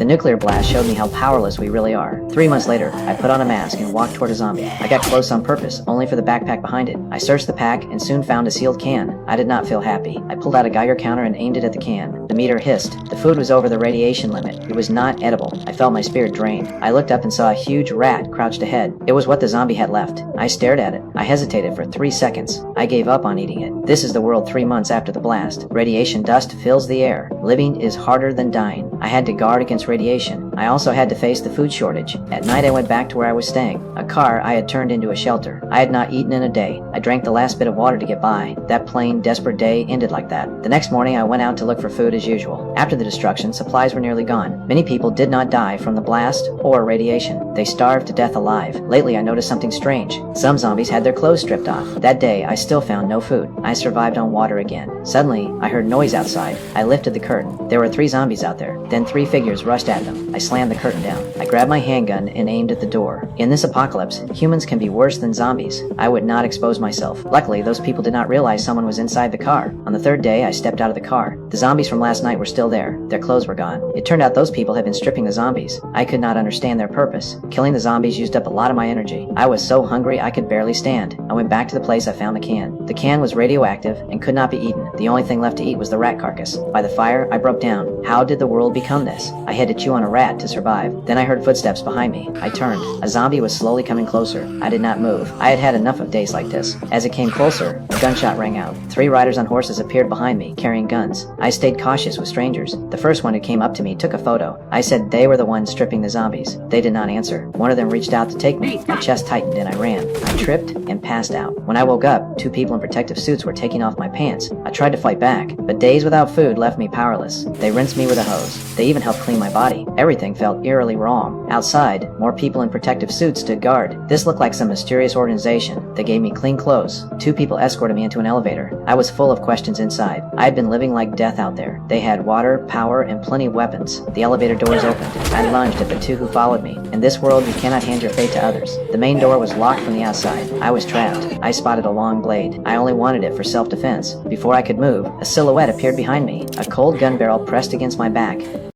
The nuclear blast showed me how powerless we really are. 3 months later, I put on a mask and walked toward a zombie. I got close on purpose, only for the backpack behind it. I searched the pack and soon found a sealed can. I did not feel happy. I pulled out a Geiger counter and aimed it at the can. The meter hissed. The food was over the radiation limit. It was not edible. I felt my spirit drained. I looked up and saw a huge rat crouched ahead. It was what the zombie had left. I stared at it. I hesitated for 3 seconds. I gave up on eating it. This is the world 3 months after the blast. Radiation dust fills the air. Living is harder than dying. I had to guard against radiation. I also had to face the food shortage. At night I went back to where I was staying. A car I had turned into a shelter. I had not eaten in a day. I drank the last bit of water to get by. That plain, desperate day ended like that. The next morning I went out to look for food as usual. After the destruction, supplies were nearly gone. Many people did not die from the blast or radiation. They starved to death alive. Lately I noticed something strange. Some zombies had their clothes stripped off. That day I still found no food. I survived on water again. Suddenly I heard noise outside. I lifted the curtain. There were 3 zombies out there. Then 3 figures rushed at them. I slammed the curtain down. I grabbed my handgun and aimed at the door. In this apocalypse, humans can be worse than zombies. I would not expose myself. Luckily, those people did not realize someone was inside the car. On the 3rd day, I stepped out of the car. The zombies from last night were still there. Their clothes were gone. It turned out those people had been stripping the zombies. I could not understand their purpose. Killing the zombies used up a lot of my energy. I was so hungry I could barely stand. I went back to the place I found the can. The can was radioactive and could not be eaten. The only thing left to eat was the rat carcass. By the fire, I broke down. How did the world become this? I had to chew on a rat to survive. Then I heard footsteps behind me. I turned. A zombie was slowly coming closer. I did not move. I had had enough of days like this. As it came closer, a gunshot rang out. 3 riders on horses appeared behind me, carrying guns. I stayed cautious with strangers. The first one who came up to me took a photo. I said they were the ones stripping the zombies. They did not answer. One of them reached out to take me. My chest tightened and I ran. I tripped and passed out. When I woke up, 2 people in protective suits were taking off my pants. I tried to fight back, but days without food left me powerless. They rinsed me with a hose. They even helped clean my body. Everything felt eerily wrong. Outside, more people in protective suits stood guard. This looked like some mysterious organization. They gave me clean clothes. 2 people escorted me into an elevator. I was full of questions inside. I had been living like death out there. They had water, power, and plenty of weapons. The elevator doors opened. I lunged at the 2 who followed me. In this world, you cannot hand your fate to others. The main door was locked from the outside. I was trapped. I spotted a long blade. I only wanted it for self-defense. Before I could move, a silhouette appeared behind me. A cold gun barrel pressed against my back.